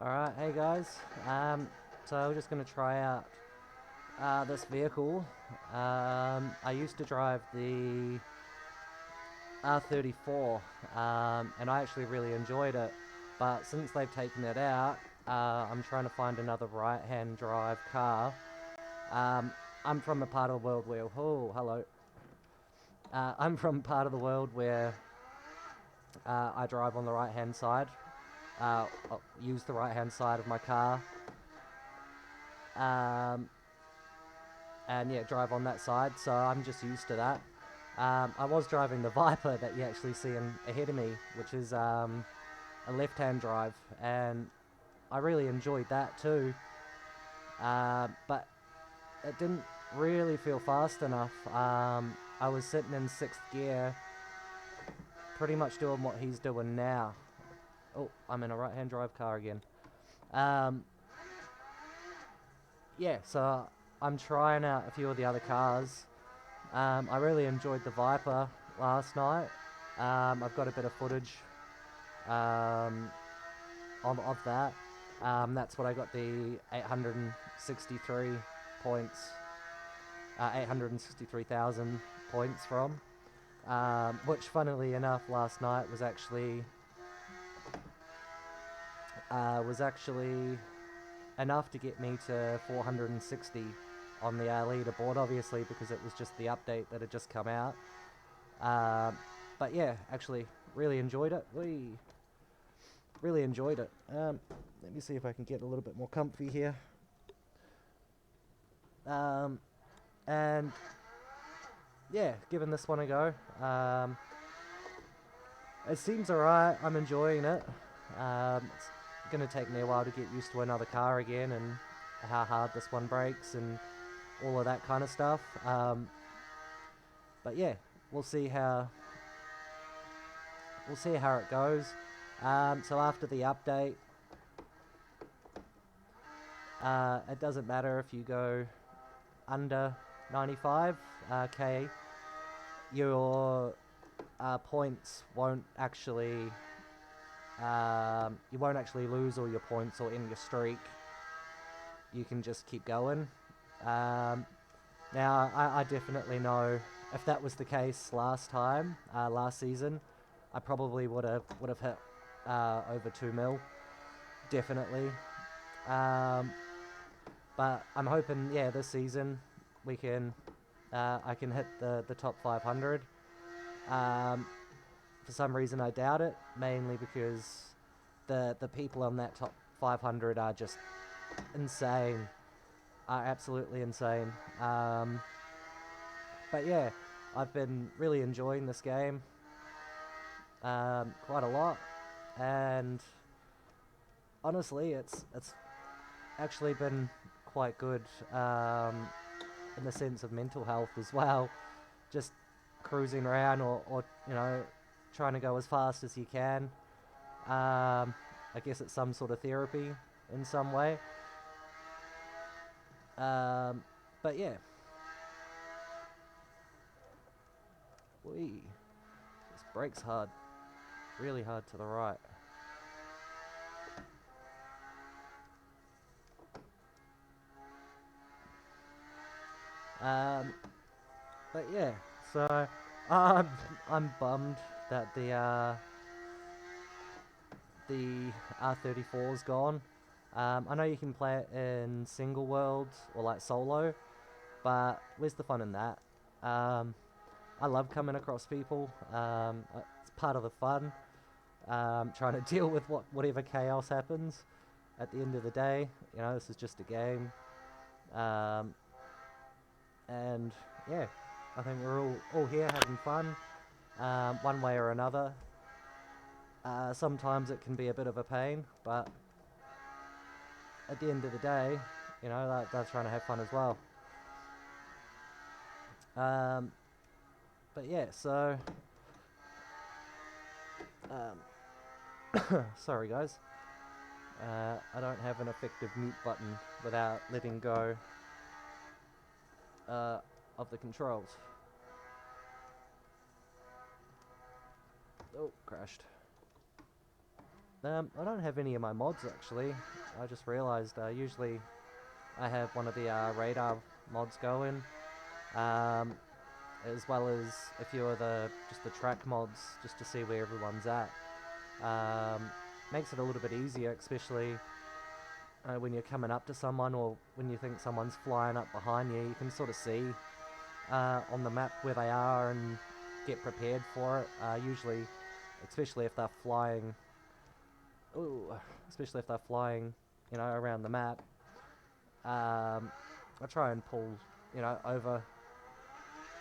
Alright, hey guys. So we're just going to try out this vehicle. I used to drive the R34, and I actually really enjoyed it. But since they've taken it out, I'm trying to find another right-hand drive car. Um, I'm from a part of the world where... Oh, hello. I'm from part of the world where I drive on the right-hand side. I'll use the right-hand side of my car. Um, and yeah, drive on that side, so I'm just used to that. I was driving the Viper that you actually see ahead of me, which is a left-hand drive, and I really enjoyed that too. But it didn't really feel fast enough. I was sitting in 6th gear, pretty much doing what he's doing now. Oh, I'm in a right-hand drive car again. Um, yeah, so I'm trying out a few of the other cars. I really enjoyed the Viper last night. I've got a bit of footage of that. That's what I got the 863 points, 863,000 points from. Which, funnily enough, last night was actually enough to get me to 460 on the leaderboard, obviously, because it was just the update that had just come out. But yeah, actually, really enjoyed it. We really enjoyed it. Let me see if I can get a little bit more comfy here. And yeah, giving this one a go. It seems alright. I'm enjoying it. It's going to take me a while to get used to another car again and how hard this one brakes and all of that kind of stuff. But yeah, we'll see how it goes. So after the update, it doesn't matter if you go under 95 k, your points won't actually you won't actually lose all your points or end your streak. You can just keep going. Now I definitely know if that was the case last season, I probably would have hit over 2 mil, definitely. But I'm hoping, yeah, this season we can I can hit the top 500. For some reason I doubt it, mainly because the people on that top 500 are just insane, are absolutely insane. But yeah, I've been really enjoying this game quite a lot, and honestly, it's actually been quite good in the sense of mental health as well. Just cruising around, or trying to go as fast as you can. I guess it's some sort of therapy in some way. But yeah, wee, this brakes hard, really hard to the right. But yeah, so I'm bummed that the R34's gone. I know you can play it in single world or like solo, but where's the fun in that? I love coming across people. It's part of the fun. Trying to deal with whatever chaos happens. At the end of the day, this is just a game. Um, and yeah, I think we're all here having fun, one way or another. Sometimes it can be a bit of a pain, but at the end of the day, they're trying to have fun as well. Um, but yeah, so sorry guys, I don't have an effective mute button without letting go of the controls. Oh, crashed. I don't have any of my mods actually. I just realised usually I have one of the radar mods going, um, as well as a few of the just the track mods just to see where everyone's at. Um, Makes it a little bit easier, especially when you're coming up to someone or when you think someone's flying up behind you. You can sort of see on the map where they are and get prepared for it. Usually, especially if they're flying. Ooh, especially if they're flying, around the map. I try and pull, over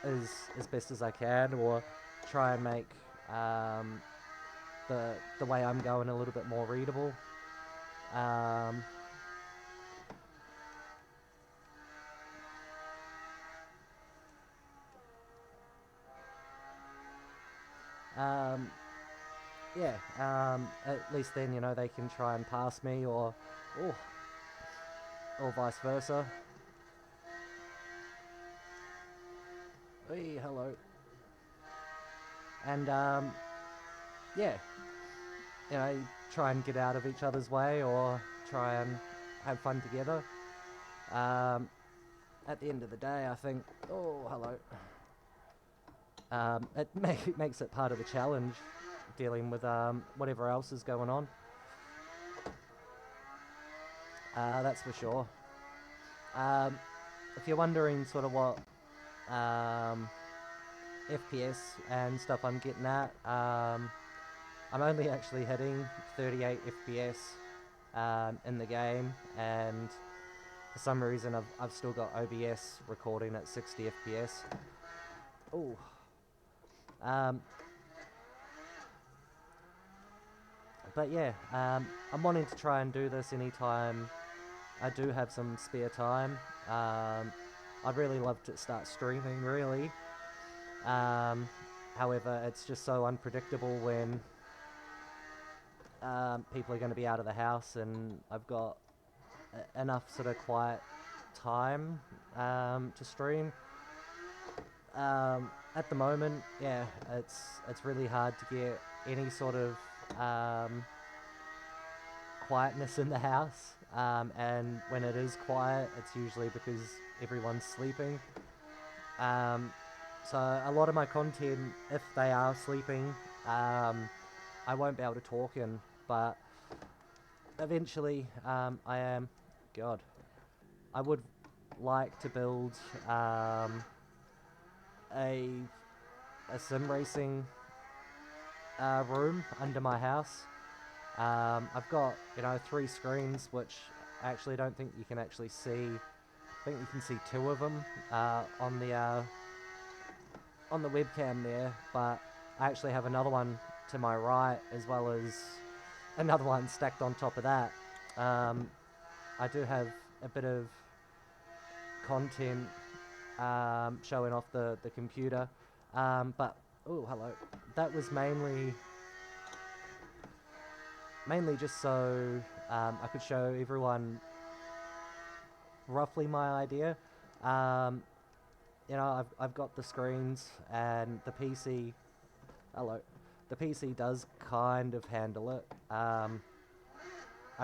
as best as I can, or try and make um, the way I'm going a little bit more readable. Um, um, yeah, at least then they can try and pass me, or or vice versa. Hey, hello, and yeah, try and get out of each other's way or try and have fun together. Um, at the end of the day, I think, oh, hello. It makes it part of the challenge, dealing with whatever else is going on. That's for sure. Um, if you're wondering sort of what um, FPS and stuff I'm getting at, I'm only actually hitting 38 FPS in the game, and for some reason I've still got OBS recording at 60 FPS. Oh, um, but yeah, I'm wanting to try and do this anytime I do have some spare time. I'd really love to start streaming, really. Um, However, it's just so unpredictable when people are going to be out of the house, and I've got enough sort of quiet time to stream. At the moment, yeah, it's really hard to get any sort of um, quietness in the house. And when it is quiet, it's usually because everyone's sleeping. Um, so a lot of my content, if they are sleeping, I won't be able to talk in. But eventually, I am. God, I would like to build a sim racing room under my house. I've got 3 screens, which I actually don't think you can actually see. I think you can see 2 of them on the webcam there, but I actually have another one to my right as well as another one stacked on top of that. I do have a bit of content showing off the computer, but oh, hello. That was mainly just so I could show everyone roughly my idea. Um, I've got the screens and the PC. Hello, the PC does kind of handle it. I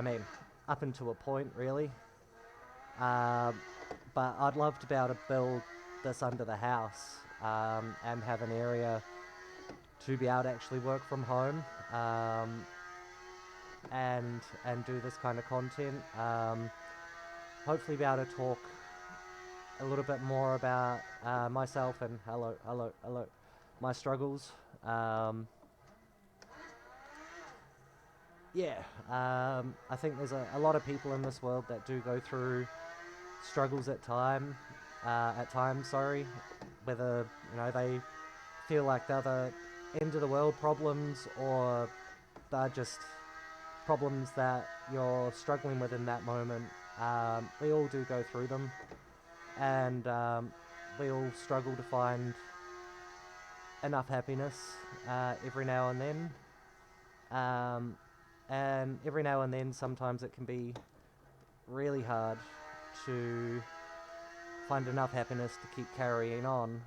mean, up until a point, really. Um, but I'd love to be able to build this under the house and have an area to be able to actually work from home and do this kind of content. Hopefully, be able to talk a little bit more about myself and hello, my struggles. Um, yeah, I think there's a lot of people in this world that do go through struggles at times, sorry, whether they feel like they're the end of the world problems or they're just problems that you're struggling with in that moment. We all do go through them, and we all struggle to find enough happiness every now and then. Um, and every now and then, sometimes it can be really hard to find enough happiness to keep carrying on.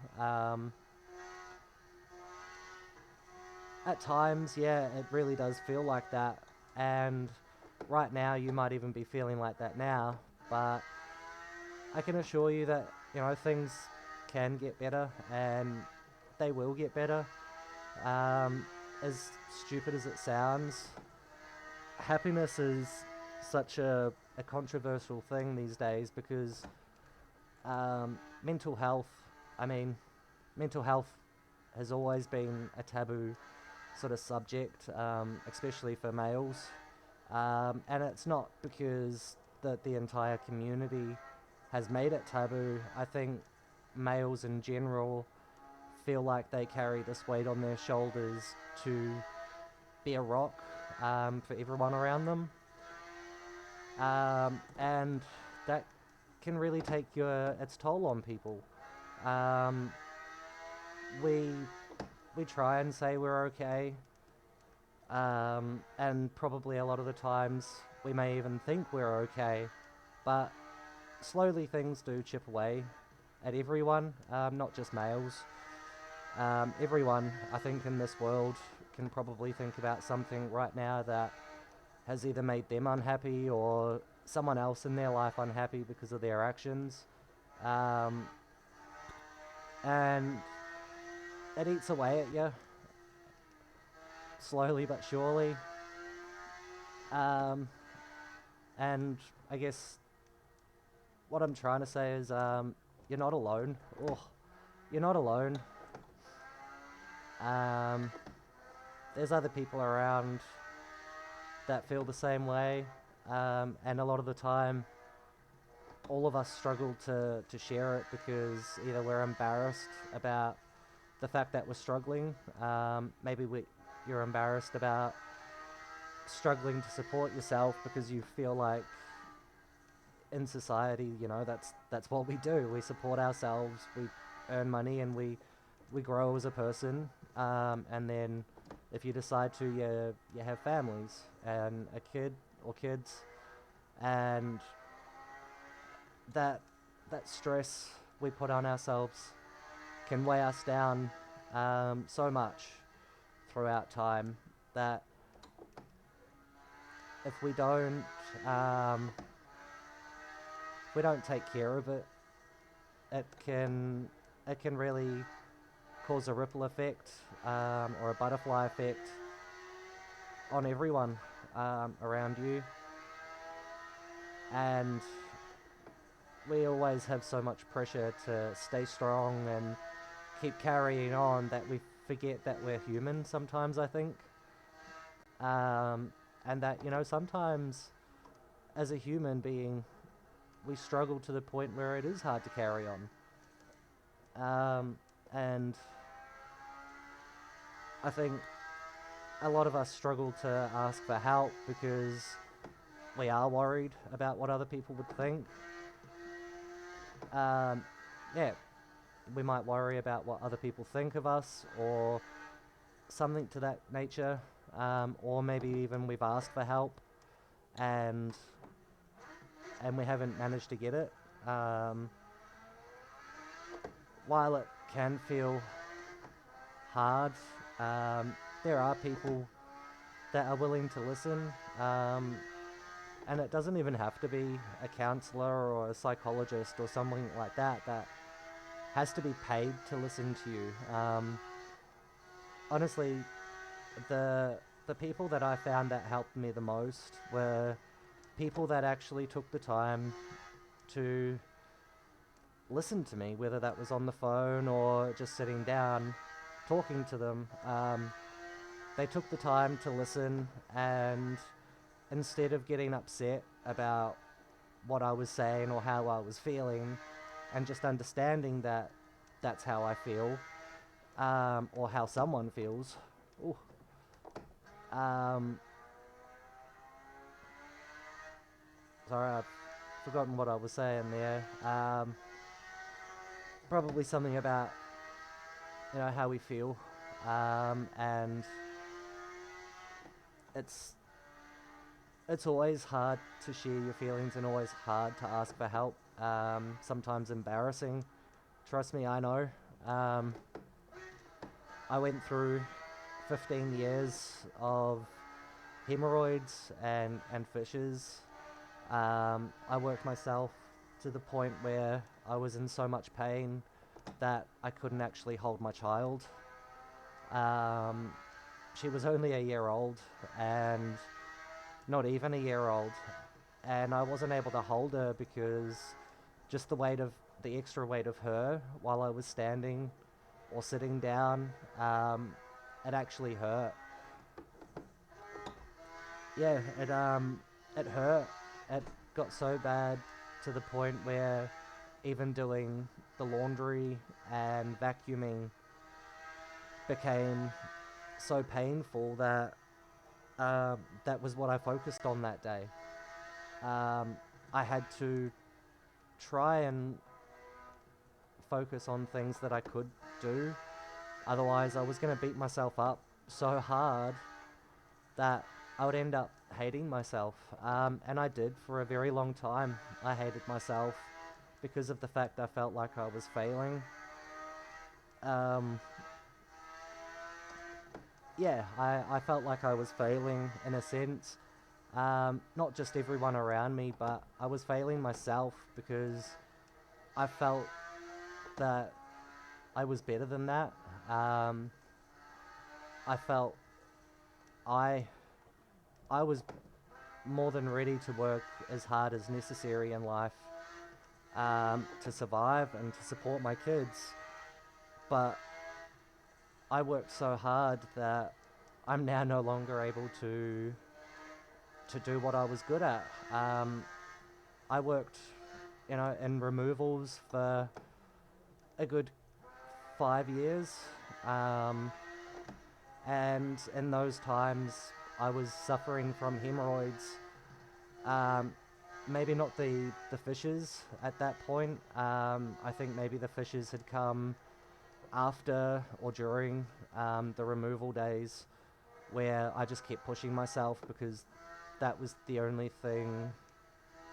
At times, yeah, it really does feel like that. And right now, you might even be feeling like that now, but I can assure you that, things can get better, and they will get better. As stupid as it sounds, happiness is such a controversial thing these days because mental health, I mean, mental health has always been a taboo sort of subject, especially for males. And it's not because the entire community has made it taboo. I think males in general feel like they carry this weight on their shoulders to be a rock for everyone around them. And that can really take its toll on people. Um, we we try and say we're okay, and probably a lot of the times we may even think we're okay, but slowly things do chip away at everyone, not just males. Everyone, I think, in this world can probably think about something right now that has either made them unhappy or someone else in their life unhappy because of their actions. Um, and it eats away at you, slowly but surely. Um, and I guess what I'm trying to say is you're not alone. Oh, you're not alone. Um, there's other people around that feel the same way, and a lot of the time, all of us struggle to share it because either we're embarrassed about the fact that we're struggling, maybe you're embarrassed about struggling to support yourself because you feel like in society, that's what we do. We support ourselves, we earn money, and we grow as a person. And then, if you decide to, you have families and a kid or kids, and that that stress we put on ourselves can weigh us down so much throughout time that if um, we don't take care of it, it can it can really cause a ripple effect, or a butterfly effect on everyone around you. And we always have so much pressure to stay strong and keep carrying on that we forget that we're human sometimes, I think. And that, sometimes as a human being, we struggle to the point where it is hard to carry on. And I think a lot of us struggle to ask for help because we are worried about what other people would think. Um, yeah, we might worry about what other people think of us or something to that nature, or maybe even we've asked for help and we haven't managed to get it. While it can feel hard, there are people that are willing to listen, and it doesn't even have to be a counselor or a psychologist or something like that that has to be paid to listen to you. Honestly, the people that I found that helped me the most were people that actually took the time to listen to me, whether that was on the phone or just sitting down talking to them. They took the time to listen, and instead of getting upset about what I was saying or how I was feeling, and just understanding that that's how I feel, or how someone feels. Ooh. Um, Sorry, I've forgotten what I was saying there. Probably something about how we feel, and it's it's always hard to share your feelings and always hard to ask for help. Sometimes embarrassing. Trust me, I know. I went through 15 years of hemorrhoids and fissures. I worked myself to the point where I was in so much pain that I couldn't actually hold my child. Um, she was only a year old, and not even a year old, and I wasn't able to hold her because just the extra weight of her while I was standing or sitting down, it actually hurt. Yeah, it hurt. It got so bad to the point where even doing the laundry and vacuuming became so painful that that was what I focused on that day. I had to try and focus on things that I could do. Otherwise, I was going to beat myself up so hard that I would end up hating myself. And I did for a very long time. I hated myself because of the fact I felt like I was failing. Um, yeah, I felt like I was failing in a sense. Not just everyone around me, but I was failing myself because I felt that I was better than that. Um, I felt I I was more than ready to work as hard as necessary in life, to survive and to support my kids. But I worked so hard that I'm now no longer able to do what I was good at. I worked, in removals for a good 5 years, um, and in those times I was suffering from hemorrhoids. Um, Maybe not the fissures at that point. I think maybe the fissures had come after or during the removal days, where I just kept pushing myself because that was the only thing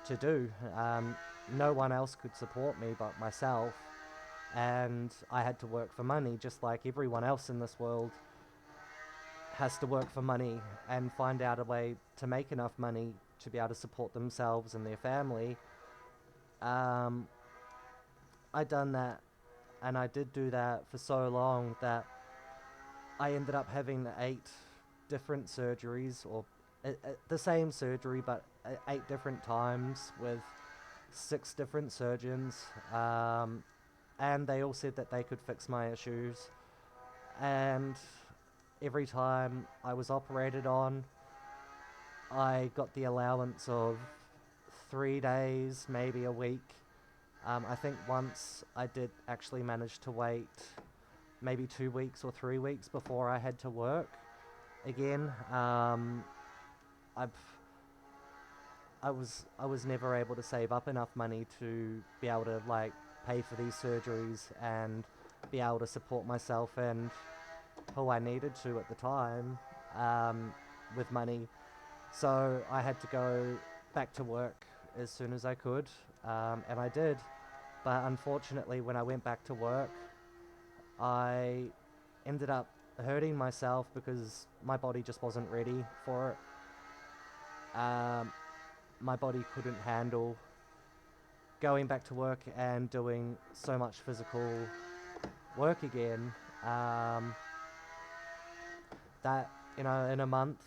to do. No one else could support me but myself, and I had to work for money just like everyone else in this world has to work for money and find out a way to make enough money to be able to support themselves and their family. Um, I done that, and I did do that for so long that I ended up having 8 different surgeries, or the same surgery but 8 different times with 6 different surgeons, and they all said that they could fix my issues. And every time I was operated on, I got the allowance of 3 days, maybe a week. I think once I did actually manage to wait maybe 2 weeks or 3 weeks before I had to work again. I've I was never able to save up enough money to be able to like pay for these surgeries and be able to support myself and who I needed to at the time, with money. So I had to go back to work as soon as I could, and I did. But unfortunately, when I went back to work, I ended up hurting myself because my body just wasn't ready for it. My body couldn't handle going back to work and doing so much physical work again. Um, that, in a month,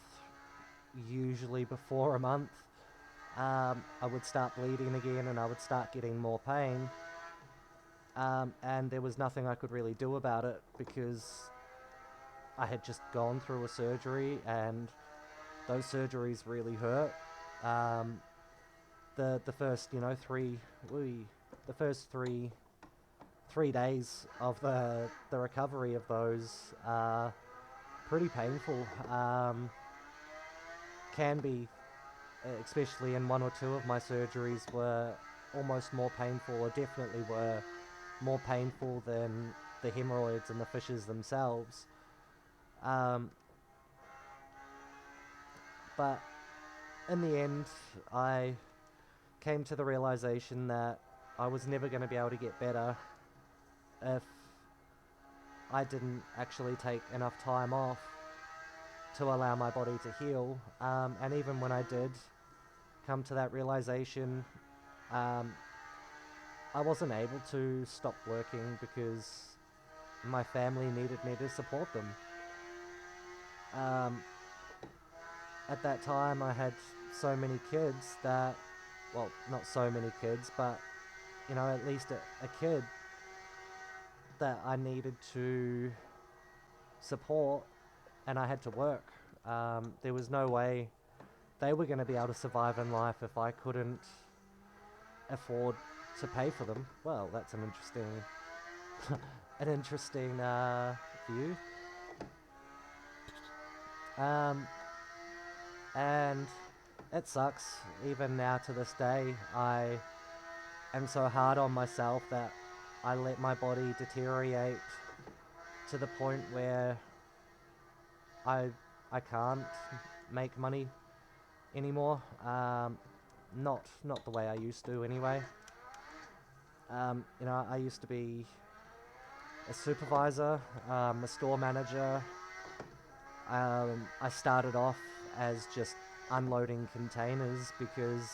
usually before a month, I would start bleeding again and I would start getting more pain. And there was nothing I could really do about it because I had just gone through a surgery and those surgeries really hurt. Um, the first, the first 3 days of the recovery of those are pretty painful. Can be, especially in 1 or 2 of my surgeries, were almost more painful, or definitely were more painful than the hemorrhoids and the fissures themselves. Um, but in the end, I came to the realization that I was never going to be able to get better if I didn't actually take enough time off to allow my body to heal. And even when I did come to that realization, um, I wasn't able to stop working because my family needed me to support them. Um, at that time, I had so many kids that, well, not so many kids, but at least a kid that I needed to support, and I had to work. There was no way they were going to be able to survive in life if I couldn't afford to pay for them. Well, that's an interesting view. And it sucks. Even now to this day, I am so hard on myself that I let my body deteriorate to the point where I I can't make money anymore. Not the way I used to anyway. I used to be a supervisor, a store manager. I started off as just unloading containers because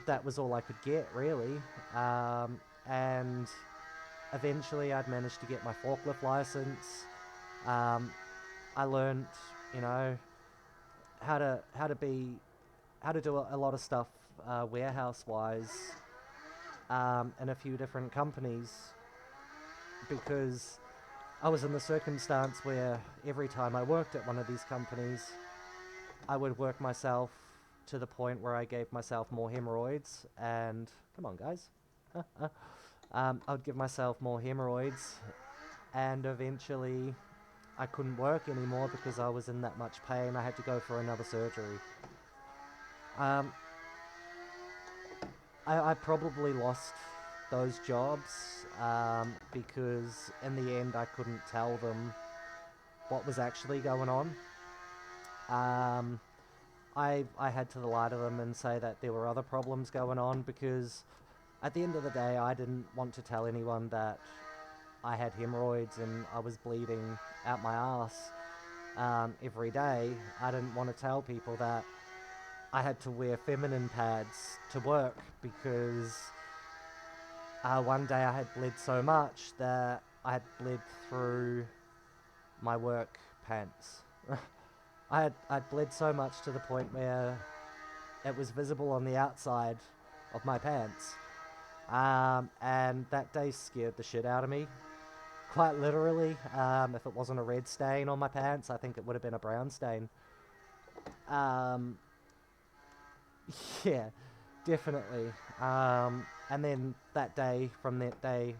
that was all I could get, really. And eventually I'd managed to get my forklift license. I learned, you know, how to do a lot of stuff warehouse wise in a few different companies, because I was in the circumstance where every time I worked at one of these companies, I would work myself to the point where I gave myself more hemorrhoids, and come on guys, I would give myself more hemorrhoids, and eventually I couldn't work anymore because I was in that much pain. I had to go for another surgery. I probably lost those jobs because in the end I couldn't tell them what was actually going on. I had to lie to them and say that there were other problems going on, because at the end of the day I didn't want to tell anyone that I had hemorrhoids and I was bleeding out my ass every day. I didn't want to tell people that I had to wear feminine pads to work, because one day I had bled so much that I had bled through my work pants. I'd bled so much to the point where it was visible on the outside of my pants. And that day scared the shit out of me. Quite literally. If it wasn't a red stain on my pants, I think it would have been a brown stain. Yeah, definitely. And then from that day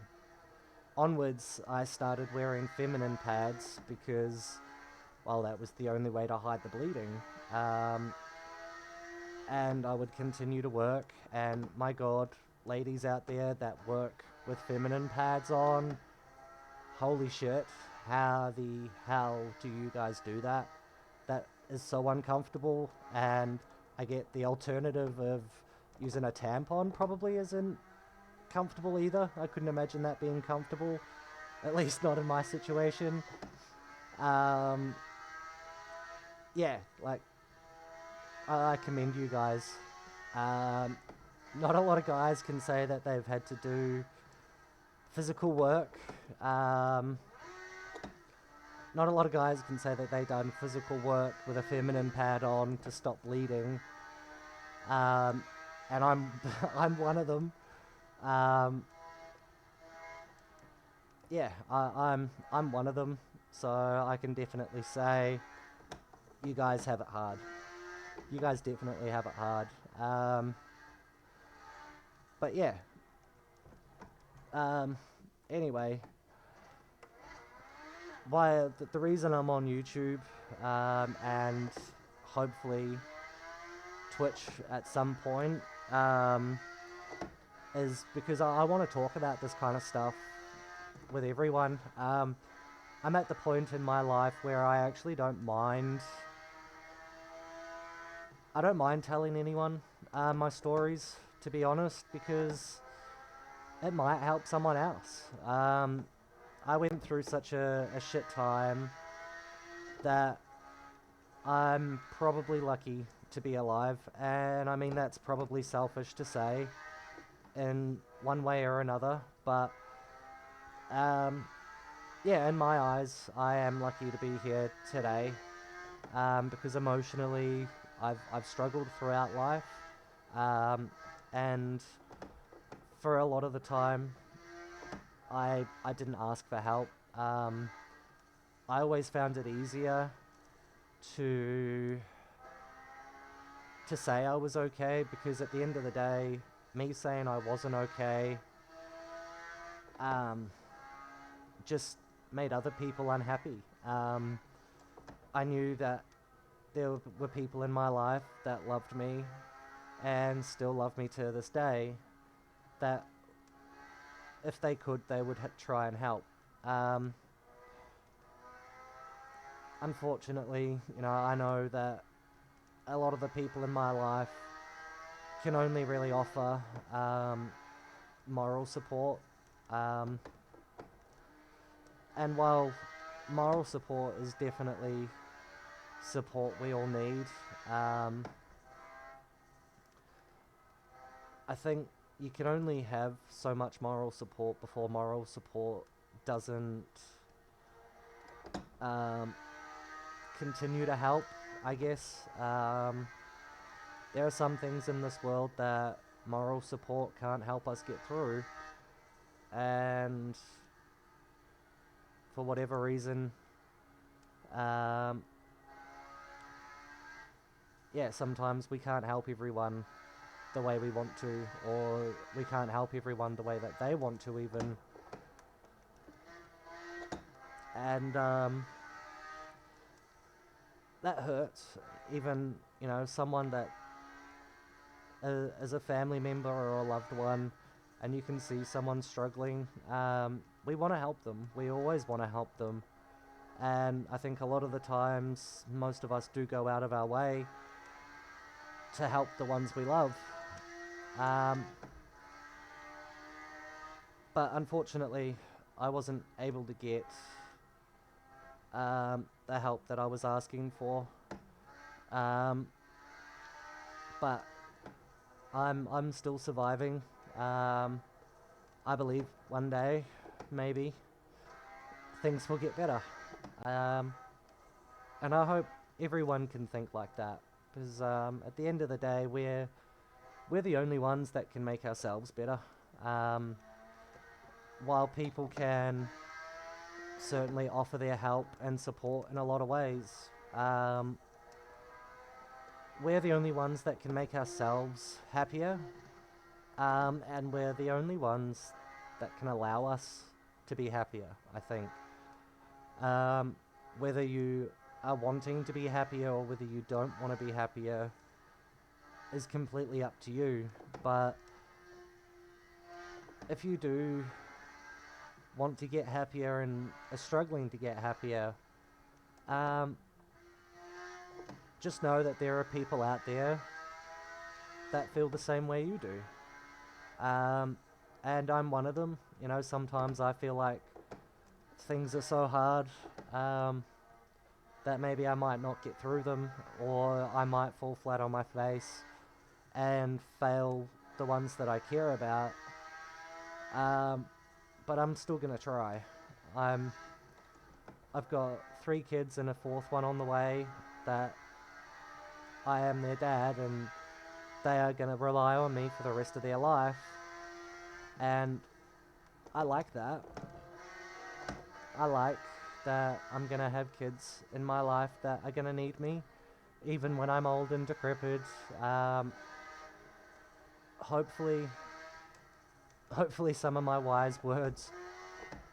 onwards, I started wearing feminine pads because, well, that was the only way to hide the bleeding. And I would continue to work, and my God, ladies out there that work with feminine pads on, holy shit, how the hell do you guys do that? That is so uncomfortable, and I get the alternative of using a tampon probably isn't comfortable either. I couldn't imagine that being comfortable, at least not in my situation. Yeah, like, I commend you guys. Not a lot of guys can say that they've had to do physical work. Not a lot of guys can say that they've done physical work with a feminine pad on to stop bleeding. And I'm I'm one of them. Yeah, I'm one of them. So I can definitely say you guys have it hard. You guys definitely have it hard. But yeah. Anyway, the reason I'm on YouTube and hopefully Twitch at some point is because I want to talk about this kind of stuff with everyone. I'm at the point in my life where I actually don't mind. I don't mind telling anyone my stories, to be honest, because it might help someone else. I went through such a shit time that I'm probably lucky to be alive, and I mean that's probably selfish to say in one way or another, but um, yeah, in my eyes, I am lucky to be here today because emotionally, I've struggled throughout life, um, and for a lot of the time, I didn't ask for help. Um, I always found it easier to to say I was okay because at the end of the day, me saying I wasn't okay um, just made other people unhappy. I knew that there were people in my life that loved me and still love me to this day that if they could, they would try and help. Um, Unfortunately, I know that a lot of the people in my life can only really offer moral support. Um, and while moral support is definitely support we all need, um, I think you can only have so much moral support before moral support doesn't um, continue to help, I guess. There are some things in this world that moral support can't help us get through, and for whatever reason, um, yeah, sometimes we can't help everyone the way we want to, or we can't help everyone the way that they want to, even. And that hurts. Even, someone that as a family member or a loved one, and you can see someone struggling, we want to help them. We always want to help them. And I think a lot of the times, most of us do go out of our way to help the ones we love. Um, but unfortunately, I wasn't able to get the help that I was asking for. Um, but I'm still surviving. I believe one day, maybe, things will get better. Um, and I hope everyone can think like that, because at the end of the day, we're the only ones that can make ourselves better. Um, while people can certainly offer their help and support in a lot of ways, um, we're the only ones that can make ourselves happier, and we're the only ones that can allow us to be happier, I think. Um, Whether you are wanting to be happier or whether you don't want to be happier is completely up to you. But if you do want to get happier and are struggling to get happier, um, just know that there are people out there that feel the same way you do. And I'm one of them. Sometimes I feel like things are so hard that maybe I might not get through them, or I might fall flat on my face and fail the ones that I care about. But I'm still gonna try. I'm I've got 3 kids and a fourth one on the way that I am their dad, and they are gonna rely on me for the rest of their life. And I like that. I like that I'm gonna have kids in my life that are gonna need me, even when I'm old and decrepit. Um, hopefully, hopefully, some of my wise words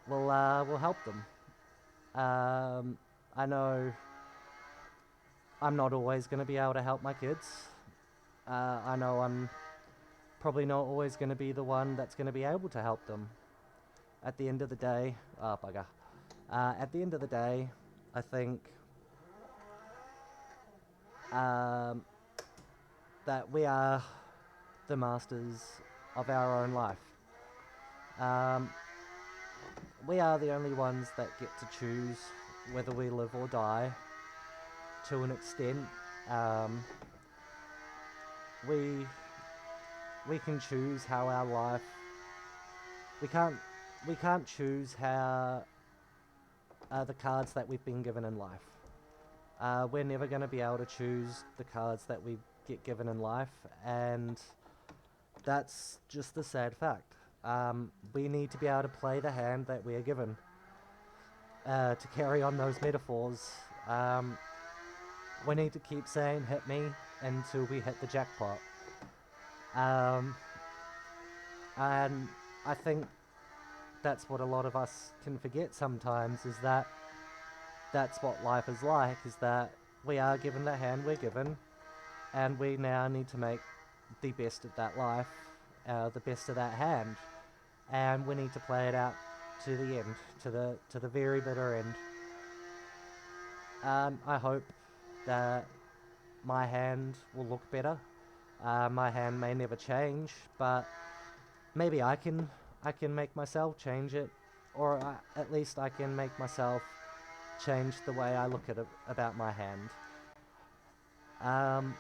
will help them. I know I'm not always gonna be able to help my kids. I know I'm probably not always gonna be the one that's gonna be able to help them. At the end of the day, bugger. At the end of the day, I think um, that we are the masters of our own life. Um, we are the only ones that get to choose whether we live or die, to an extent. Um, we we can choose how our life. We can't we can't choose how the cards that we've been given in life. We're never going to be able to choose the cards that we get given in life, and that's just the sad fact. We need to be able to play the hand that we are given. To carry on those metaphors, we need to keep saying "hit me" until we hit the jackpot. Um, and I think that's what a lot of us can forget sometimes, is that that's what life is like, is that we are given the hand we're given, and we now need to make the best of that life, the best of that hand, and we need to play it out to the end, to the very bitter end. I hope that my hand will look better. My hand may never change, but maybe I can make myself change it, or at least I can make myself change the way I look at it, about my hand. Um,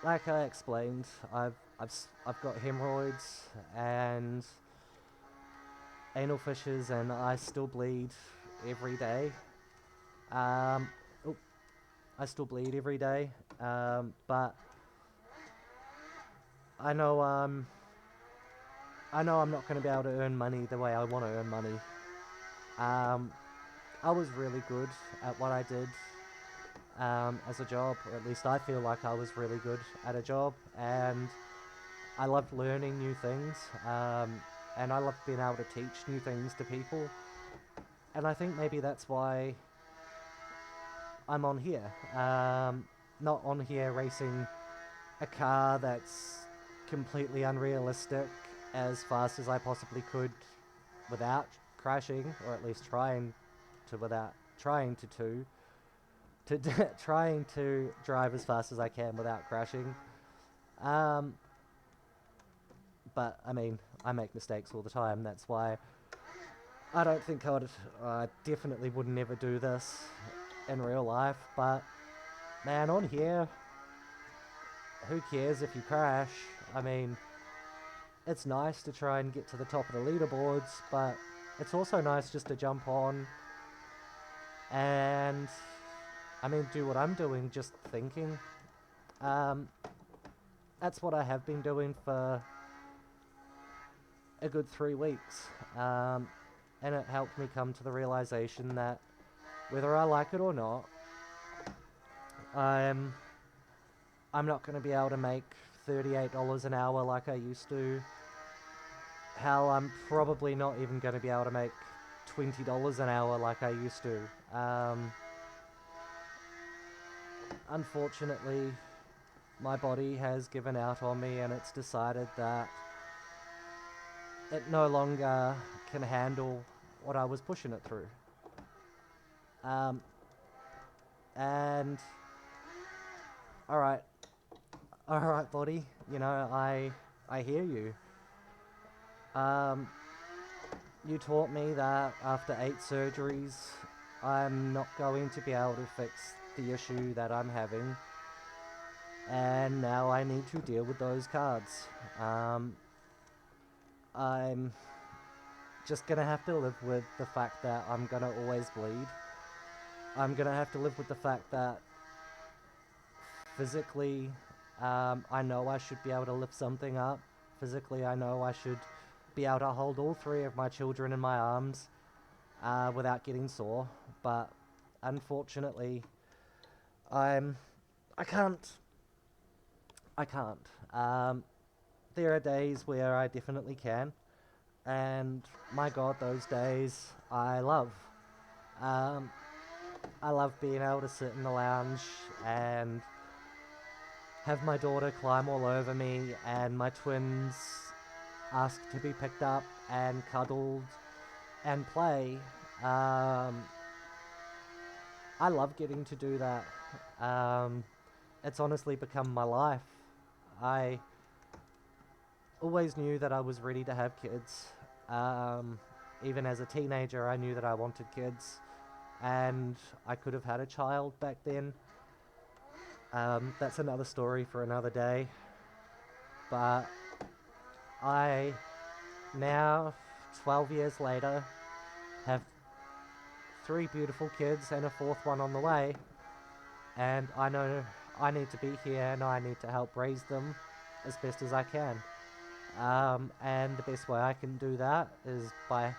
like I explained, I've got hemorrhoids and anal fissures, and I still bleed every day. Um, oh, I still bleed every day, but I know I know I'm not going to be able to earn money the way I want to earn money. Um, I was really good at what I did as a job, or at least I feel like I was really good at a job, and I loved learning new things, and I loved being able to teach new things to people, and I think maybe that's why I'm on here. Not on here racing a car that's completely unrealistic as fast as I possibly could without crashing, or at least trying to without trying to trying to drive as fast as I can without crashing. Um, but I mean, I make mistakes all the time. That's why I don't think I definitely would never do this in real life. But man, on here, who cares if you crash? I mean, it's nice to try and get to the top of the leaderboards, but it's also nice just to jump on and, I mean, do what I'm doing, just thinking. Um, that's what I have been doing for a good 3 weeks. And it helped me come to the realization that whether I like it or not, I'm not going to be able to make $38 an hour like I used to. Hell, I'm probably not even going to be able to make $20 an hour like I used to. Unfortunately, my body has given out on me, and it's decided that it no longer can handle what I was pushing it through. And alright, body, you know, I hear you. You taught me that after 8 surgeries, I'm not going to be able to fix the issue that I'm having, and now I need to deal with those cards. I'm just gonna have to live with the fact that I'm gonna always bleed. I'm gonna have to live with the fact that physically, I know I should be able to lift something up. Physically, I know I should be able to hold all 3 of my children in my arms without getting sore. But unfortunately, I can't. I can't. There are days where I definitely can, and my God, those days I love. I love being able to sit in the lounge and have my daughter climb all over me, and my twins ask to be picked up and cuddled and play. I love getting to do that. It's honestly become my life. I always knew that I was ready to have kids. Even as a teenager, I knew that I wanted kids. and I could have had a child back then. That's another story for another day. But I now, 12 years later, have 3 beautiful kids and a 4th one on the way, and I know I need to be here and I need to help raise them as best as I can. And the best way I can do that is by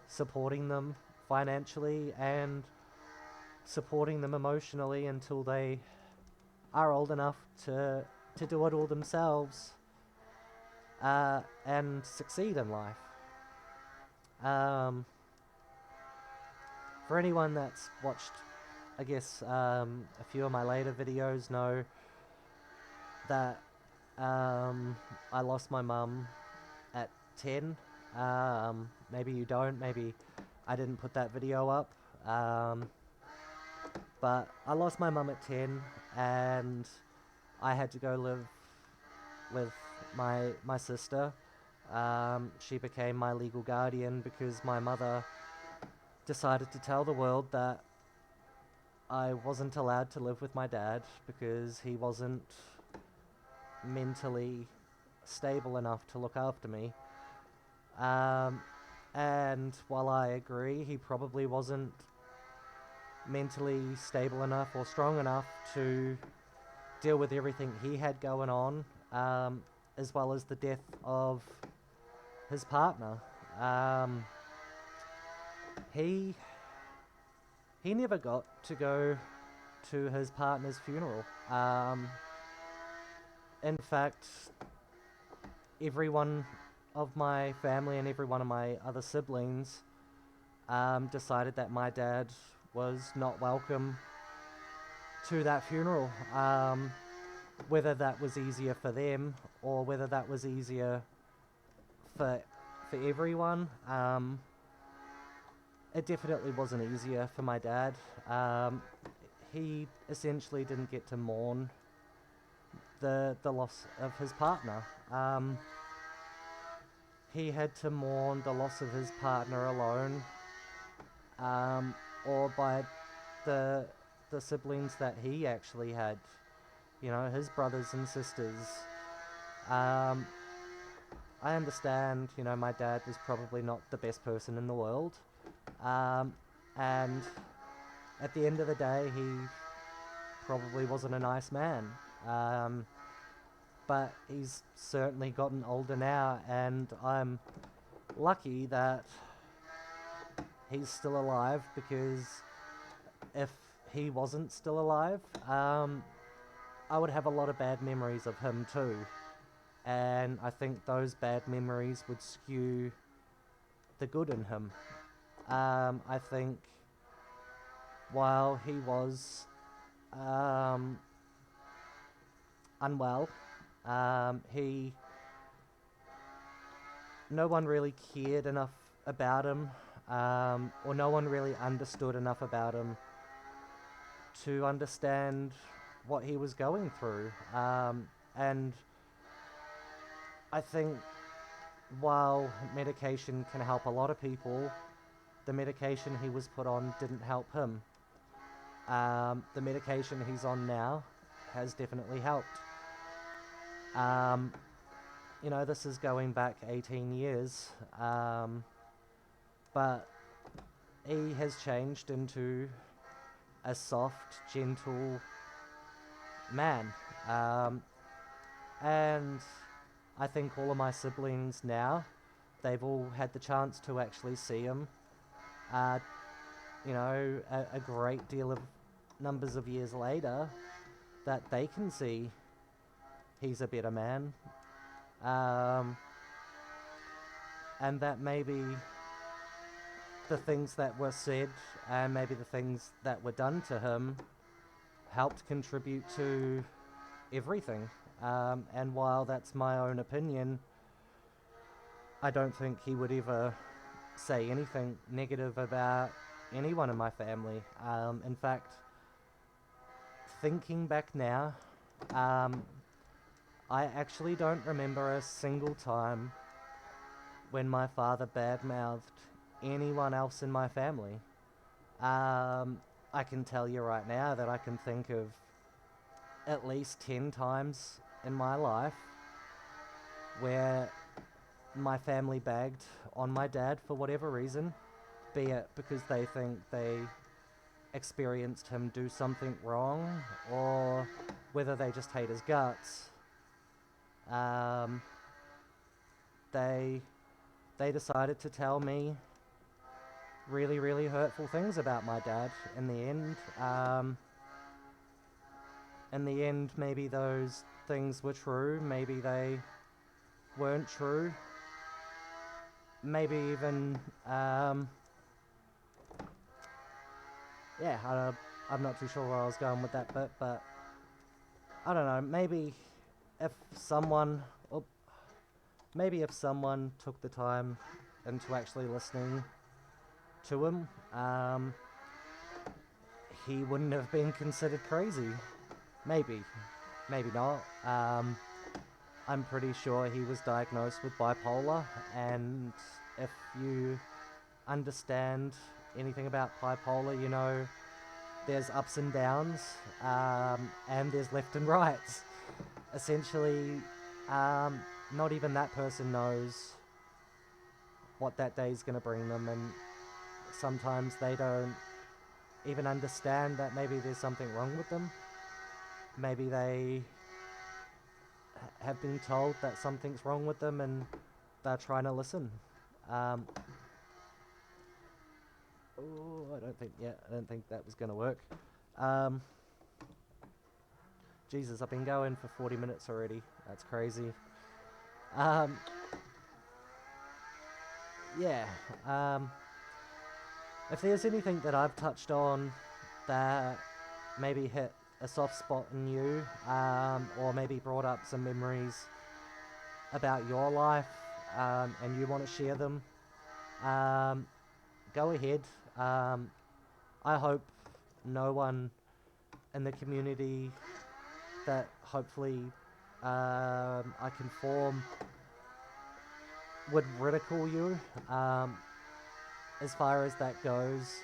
supporting them financially and supporting them emotionally until they are old enough to do it all themselves, and succeed in life. Um, for anyone that's watched, I guess, a few of my later videos know that I lost my mum at 10. Maybe you don't, maybe I didn't put that video up. But I lost my mum at 10, and I had to go live with my sister. She became my legal guardian because my mother decided to tell the world that I wasn't allowed to live with my dad because he wasn't mentally stable enough to look after me. And while I agree he probably wasn't mentally stable enough or strong enough to deal with everything he had going on, as well as the death of his partner. He never got to go to his partner's funeral. In fact, everyone of my family and every one of my other siblings decided that my dad was not welcome to that funeral. Whether that was easier for them or whether that was easier for everyone, it definitely wasn't easier for my dad. He essentially didn't get to mourn the loss of his partner. He had to mourn the loss of his partner alone, or by the siblings that he actually had, his brothers and sisters. I understand, my dad was probably not the best person in the world, and at the end of the day, he probably wasn't a nice man. But he's certainly gotten older now, and I'm lucky that he's still alive, because if he wasn't still alive, I would have a lot of bad memories of him too. And I think those bad memories would skew the good in him. I think while he was unwell, no one really cared enough about him, or no one really understood enough about him to understand what he was going through. And I think while medication can help a lot of people, the medication he was put on didn't help him. The medication he's on now has definitely helped. This is going back 18 years, but he has changed into a soft, gentle man. And I think all of my siblings now, they've all had the chance to actually see him, a great deal of numbers of years later, that they can see he's a better man. And that maybe the things that were said and maybe the things that were done to him helped contribute to everything. And while that's my own opinion, I don't think he would ever say anything negative about anyone in my family. In fact, thinking back now, I actually don't remember a single time when my father badmouthed anyone else in my family. I can tell you right now that I can think of at least 10 times in my life where my family bagged on my dad for whatever reason, be it because they think they experienced him do something wrong or whether they just hate his guts. Um, they they decided to tell me really, really hurtful things about my dad in the end. In the end, maybe those things were true, maybe they weren't true. Maybe even, yeah, I'm not too sure where I was going with that bit, but I don't know, maybe if someone, oh, maybe if someone took the time into actually listening to him, he wouldn't have been considered crazy. Maybe, maybe not. I'm pretty sure he was diagnosed with bipolar, and if you understand anything about bipolar, you know there's ups and downs, and there's left and rights. Essentially, not even that person knows what that day's going to bring them, and sometimes they don't even understand that maybe there's something wrong with them. Maybe they have been told that something's wrong with them and they're trying to listen. Um, I don't think that was going to work. Um, Jesus, I've been going for 40 minutes already. That's crazy. Um, yeah. If there's anything that I've touched on that maybe hit a soft spot in you, or maybe brought up some memories about your life, and you want to share them, go ahead. I hope no one in the community that hopefully I can form would ridicule you. As far as that goes,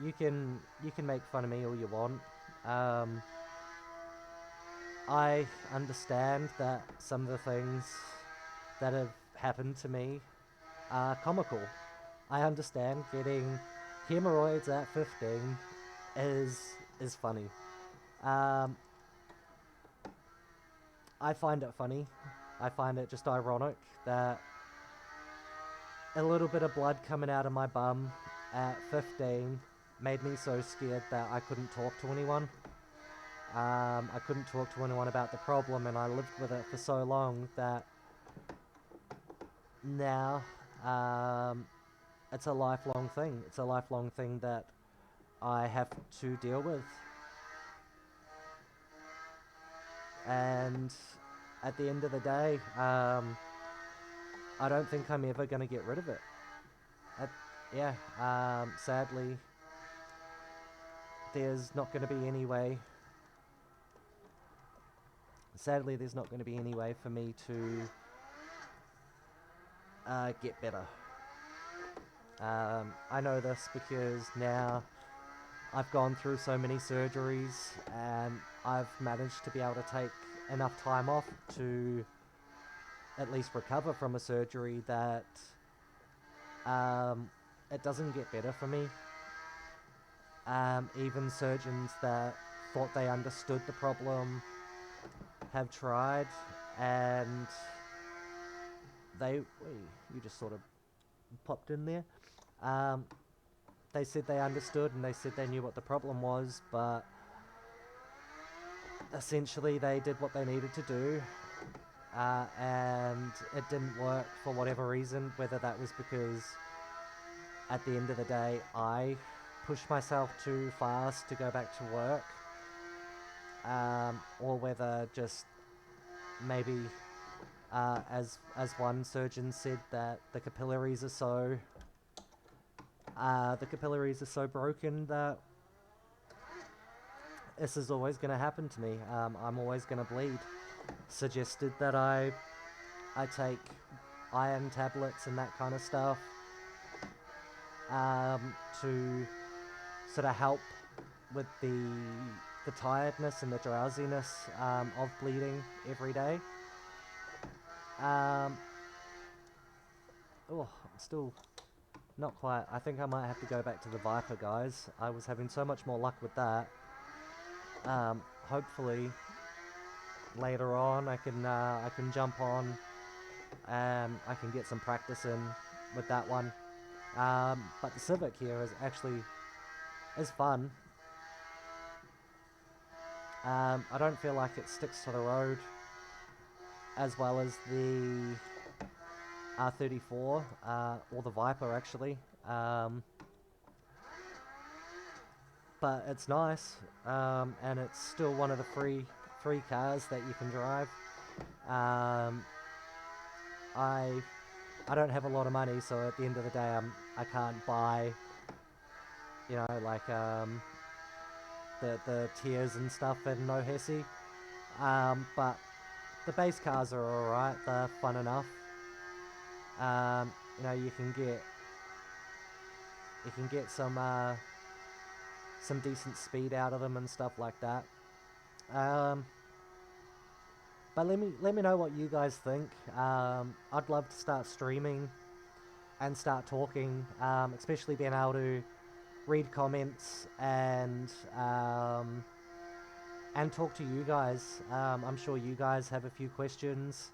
you can make fun of me all you want. I understand that some of the things that have happened to me are comical. I understand getting hemorrhoids at 15 is funny. Um, I find it funny. I find it just ironic that a little bit of blood coming out of my bum at 15 made me so scared that I couldn't talk to anyone. I couldn't talk to anyone about the problem, and I lived with it for so long that now it's a lifelong thing. It's a lifelong thing that I have to deal with. And at the end of the day, I don't think I'm ever going to get rid of it. Sadly, there's not going to be any way. Sadly, there's not going to be any way for me to get better. I know this because now I've gone through so many surgeries and I've managed to be able to take enough time off to at least recover from a surgery that it doesn't get better for me. Even surgeons that thought they understood the problem have tried, and you just sort of popped in there. They said they understood and they said they knew what the problem was, but essentially they did what they needed to do, and it didn't work for whatever reason, whether that was because at the end of the day I pushed myself too fast to go back to work, or whether just maybe as one surgeon said, that the capillaries are so broken that this is always going to happen to me. I'm always going to bleed. Suggested that I take iron tablets and that kind of stuff to sort of help with the tiredness and the drowsiness of bleeding every day. Oh, I'm still not quite. I think I might have to go back to the Viper, guys. I was having so much more luck with that. Hopefully later on I can jump on and I can get some practice in with that one. But the Civic here is fun. I don't feel like it sticks to the road as well as the R34 or the Viper actually. But it's nice, and it's still one of the free cars that you can drive. I don't have a lot of money, so at the end of the day, I can't buy, you know, like the tiers and stuff in no Hesi. But the base cars are alright. They're fun enough. You know, you can get some decent speed out of them and stuff like that. But let me know what you guys think. I'd love to start streaming and start talking, especially being able to read comments and talk to you guys. I'm sure you guys have a few questions.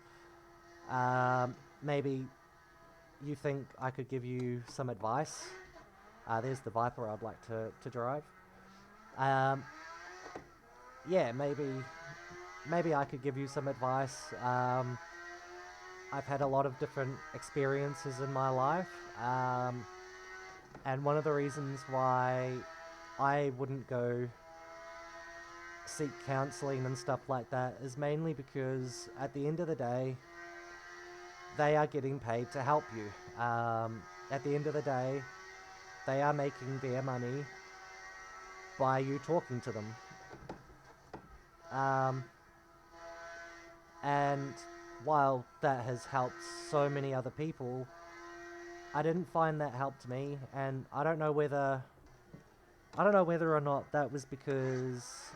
Maybe you think I could give you some advice. There's the Viper I'd like to drive. Yeah, maybe I could give you some advice. I've had a lot of different experiences in my life, and one of the reasons why I wouldn't go seek counselling and stuff like that is mainly because at the end of the day, they are getting paid to help you. At the end of the day, they are making their money by you talking to them. And while that has helped so many other people, I didn't find that helped me, and I don't know whether or not that was because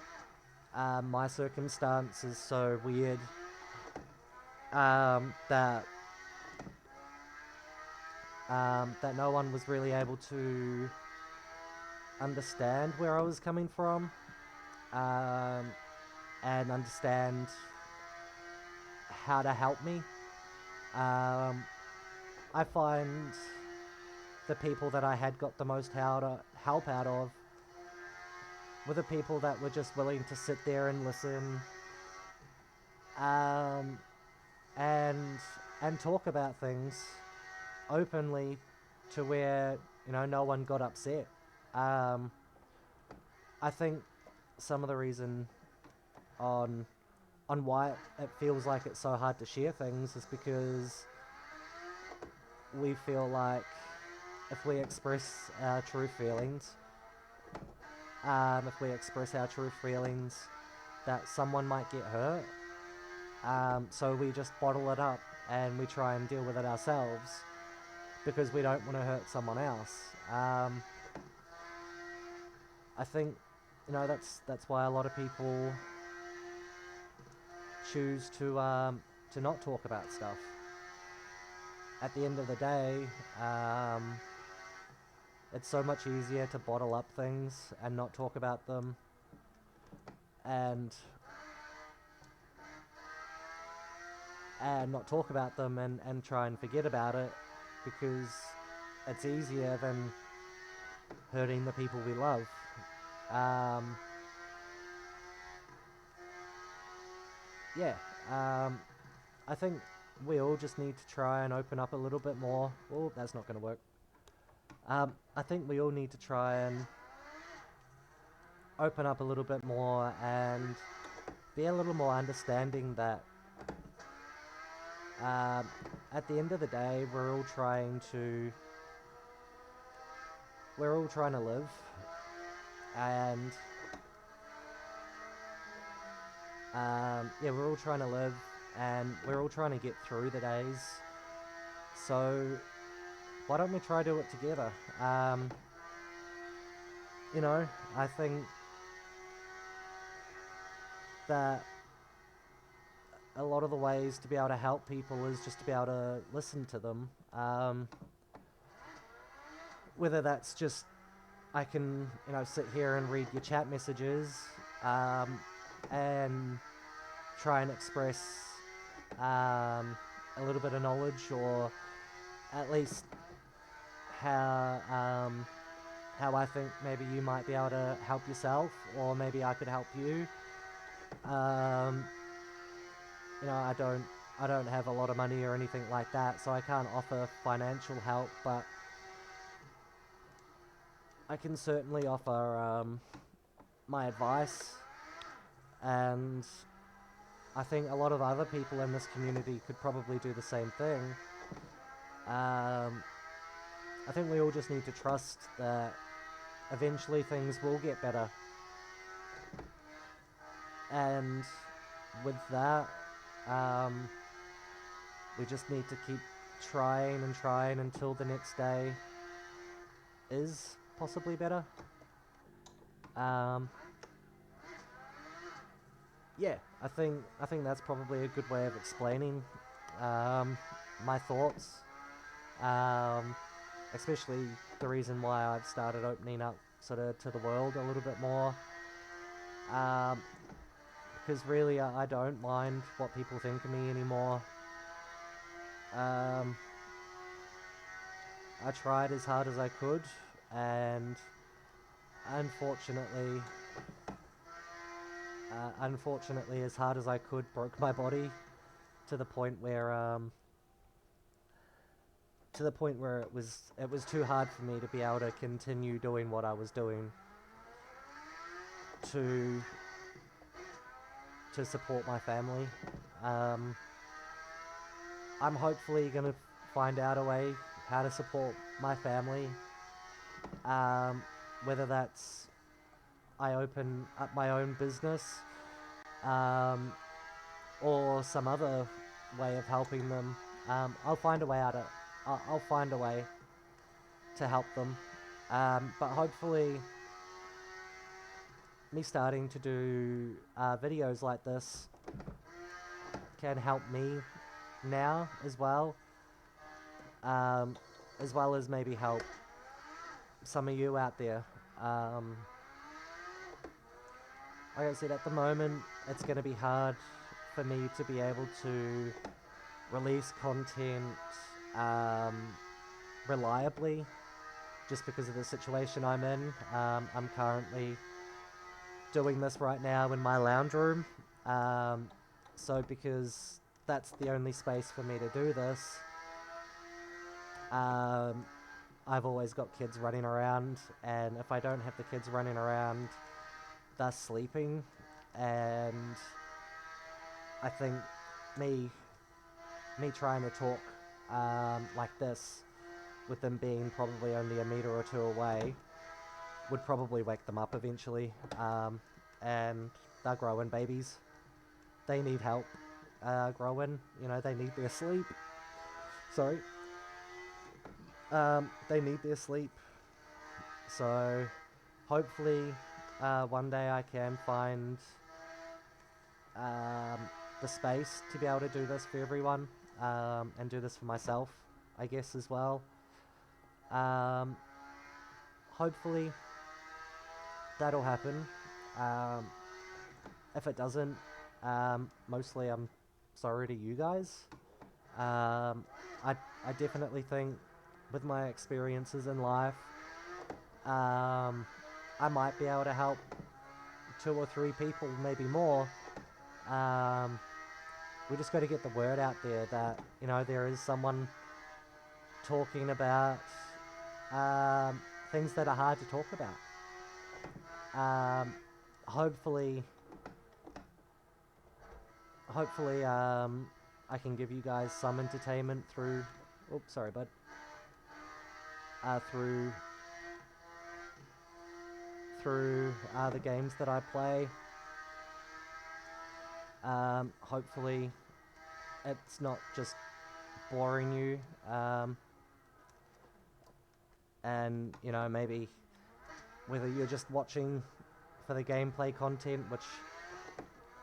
my circumstance is so weird that no one was really able to understand where I was coming from, and understand how to help me. I find the people that I had got the most help out of were the people that were just willing to sit there and listen, and talk about things openly to where, you know, no one got upset. I think some of the reason on why it feels like it's so hard to share things is because we feel like if we express our true feelings, that someone might get hurt. So we just bottle it up and we try and deal with it ourselves because we don't want to hurt someone else. I think, you know, that's why a lot of people choose to not talk about stuff. At the end of the day, it's so much easier to bottle up things and not talk about them, and try and forget about it, because it's easier than hurting the people we love. I think we all just need to try and open up a little bit more. Oh, that's not going to work. I think we all need to try and open up a little bit more and be a little more understanding that at the end of the day, we're all trying to live, and we're all trying to live, and we're all trying to get through the days. So why don't we try do it together? you know, I think that a lot of the ways to be able to help people is just to be able to listen to them. Whether that's just I can, sit here and read your chat messages, and try and express a little bit of knowledge, or at least how how I think maybe you might be able to help yourself, or maybe I could help you. Um, I don't have a lot of money or anything like that, so I can't offer financial help, but I can certainly offer my advice, and I think a lot of other people in this community could probably do the same thing. I think we all just need to trust that eventually things will get better. And with that, we just need to keep trying and trying until the next day is possibly better. Yeah, I think that's probably a good way of explaining my thoughts, um, especially the reason why I've started opening up sort of to the world a little bit more. Because really, I don't mind what people think of me anymore. I tried as hard as I could, and unfortunately, as hard as I could, broke my body to the point where it was too hard for me to be able to continue doing what I was doing to support my family. I'm hopefully gonna find out a way how to support my family. Whether that's I open up my own business, or some other way of helping them. I'll find a way out of. I'll find a way to help them. But hopefully, me starting to do videos like this can help me now as well as maybe help some of you out there. Like I said, at the moment, it's going to be hard for me to be able to release content reliably, just because of the situation I'm in. I'm currently doing this right now in my lounge room, so because that's the only space for me to do this, I've always got kids running around, and if I don't have the kids running around, they're sleeping, and I think me trying to talk like this with them being probably only a meter or two away would probably wake them up eventually, and they're growing babies. They need help growing, they need their sleep. Sorry. They need their sleep. So hopefully one day I can find the space to be able to do this for everyone, and do this for myself, I guess, as well. Hopefully that'll happen. If it doesn't, mostly I'm sorry to you guys. I definitely think with my experiences in life, I might be able to help 2 or 3 people, maybe more. We just got to get the word out there that, there is someone talking about things that are hard to talk about. Hopefully, I can give you guys some entertainment through. Oops, sorry, bud. Through the games that I play. Hopefully, it's not just boring you, and whether you're just watching for the gameplay content, which,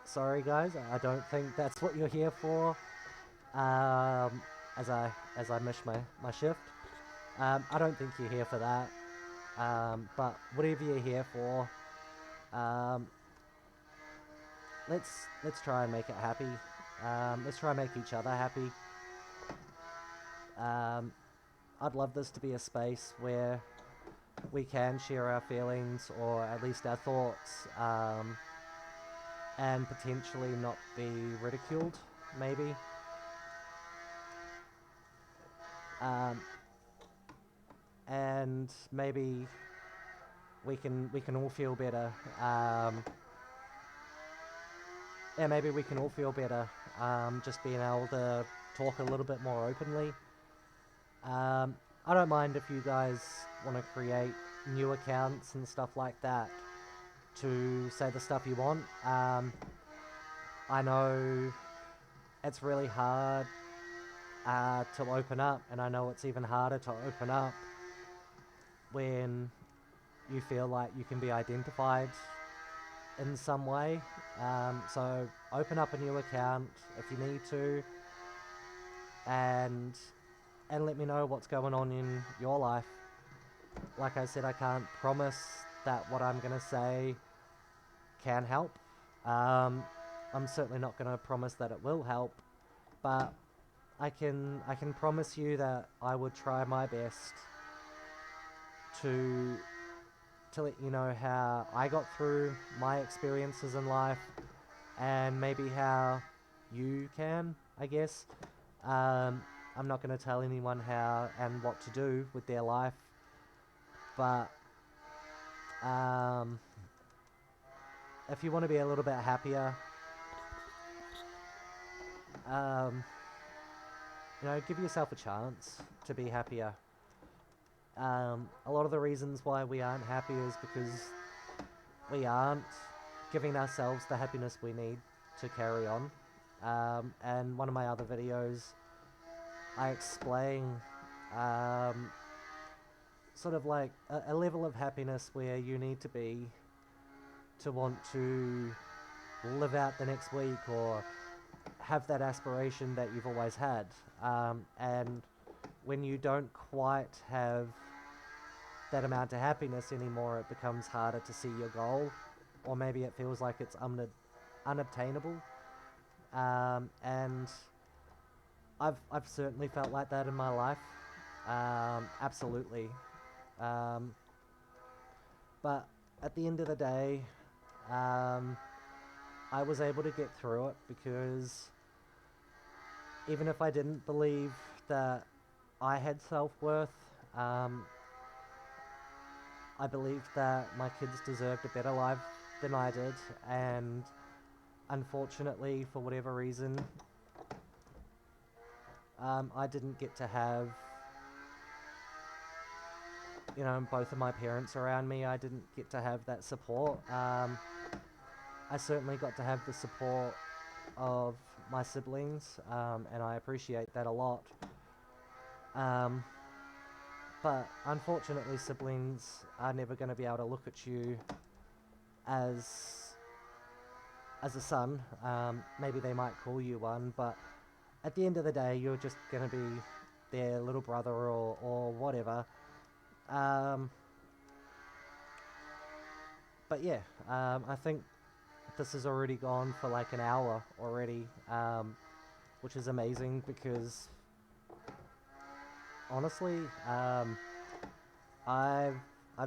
sorry guys, I don't think that's what you're here for. As I miss my shift, I don't think you're here for that. But whatever you're here for, let's try and make it happy. Let's try and make each other happy. I'd love this to be a space where we can share our feelings, or at least our thoughts, and potentially not be ridiculed, maybe. And maybe we can all feel better. Yeah, maybe we can all feel better, just being able to talk a little bit more openly. I don't mind if you guys want to create new accounts and stuff like that to say the stuff you want. I know it's really hard to open up, and I know it's even harder to open up when you feel like you can be identified in some way. So open up a new account if you need to, and let me know what's going on in your life. Like I said, I can't promise that what I'm gonna say can help. I'm certainly not gonna promise that it will help, but I can promise you that I would try my best to let you know how I got through my experiences in life, and maybe how you can, I guess. I'm not going to tell anyone how and what to do with their life, but if you want to be a little bit happier, give yourself a chance to be happier. A lot of the reasons why we aren't happy is because we aren't giving ourselves the happiness we need to carry on. And one of my other videos, I explain sort of like a level of happiness where you need to be to want to live out the next week, or have that aspiration that you've always had. And when you don't quite have that amount of happiness anymore, it becomes harder to see your goal, or maybe it feels like it's unobtainable. And I've certainly felt like that in my life, absolutely. But at the end of the day, I was able to get through it, because even if I didn't believe that I had self-worth, I believed that my kids deserved a better life than I did, and unfortunately, for whatever reason, I didn't get to have, both of my parents around me. I didn't get to have that support. I certainly got to have the support of my siblings, and I appreciate that a lot. But unfortunately, siblings are never going to be able to look at you as a son. Maybe they might call you one, but at the end of the day, you're just going to be their little brother or whatever. But yeah, I think this has already gone for like an hour already, which is amazing, because honestly, I've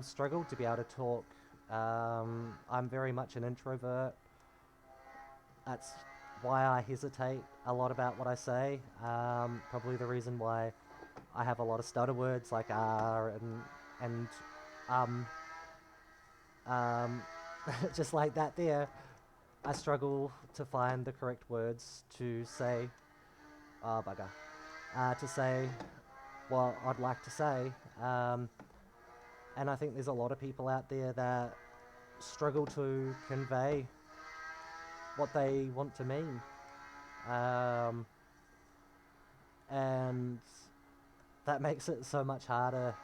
struggled to be able to talk. I'm very much an introvert. That's why I hesitate a lot about what I say. Probably the reason why I have a lot of stutter words like and just like that there. I struggle to find the correct words to say, oh bugger, to say what I'd like to say. And I think there's a lot of people out there that struggle to convey what they want to mean. And that makes it so much harder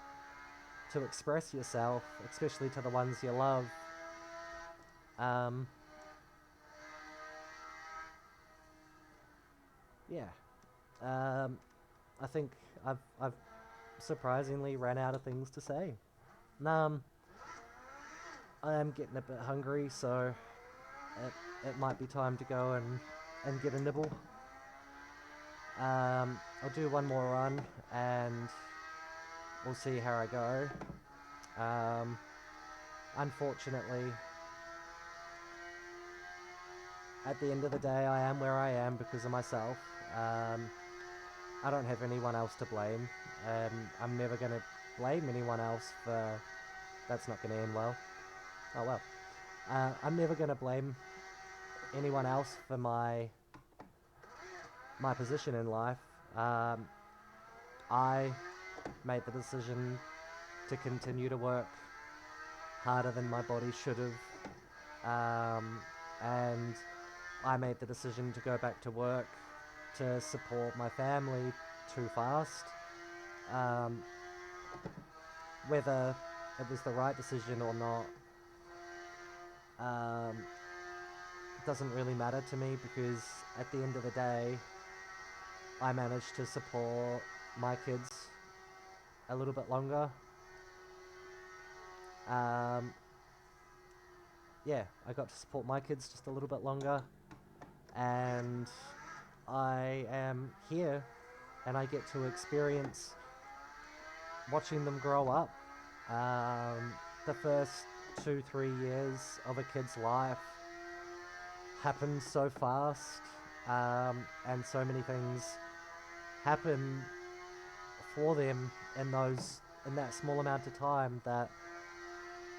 to express yourself, especially to the ones you love. Um, yeah, I think I've surprisingly ran out of things to say. Um, I am getting a bit hungry, so it might be time to go and get a nibble. I'll do one more run and we'll see how I go. Um, Unfortunately, at the end of the day, I am where I am because of myself. Um, I don't have anyone else to blame. I'm never going to blame anyone else for. That's not going to end well. Oh well. I'm never going to blame anyone else for my position in life. Um, I made the decision to continue to work harder than my body should have, and I made the decision to go back to work to support my family too fast. Um, Whether it was the right decision or not um, doesn't really matter to me because at the end of the day, I managed to support my kids a little bit longer. Um, yeah, I got to support my kids just a little bit longer, and I am here and I get to experience watching them grow up. The first 2-3 years of a kid's life happen so fast, and so many things happen for them in that small amount of time that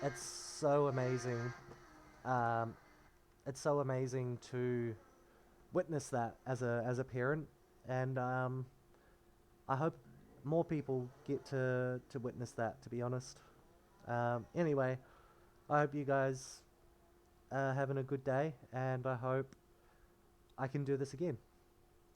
it's so amazing. Um, it's so amazing to witness that as a parent, and I hope more people get to witness that. To be honest. Anyway, I hope you guys are having a good day, and I hope I can do this again.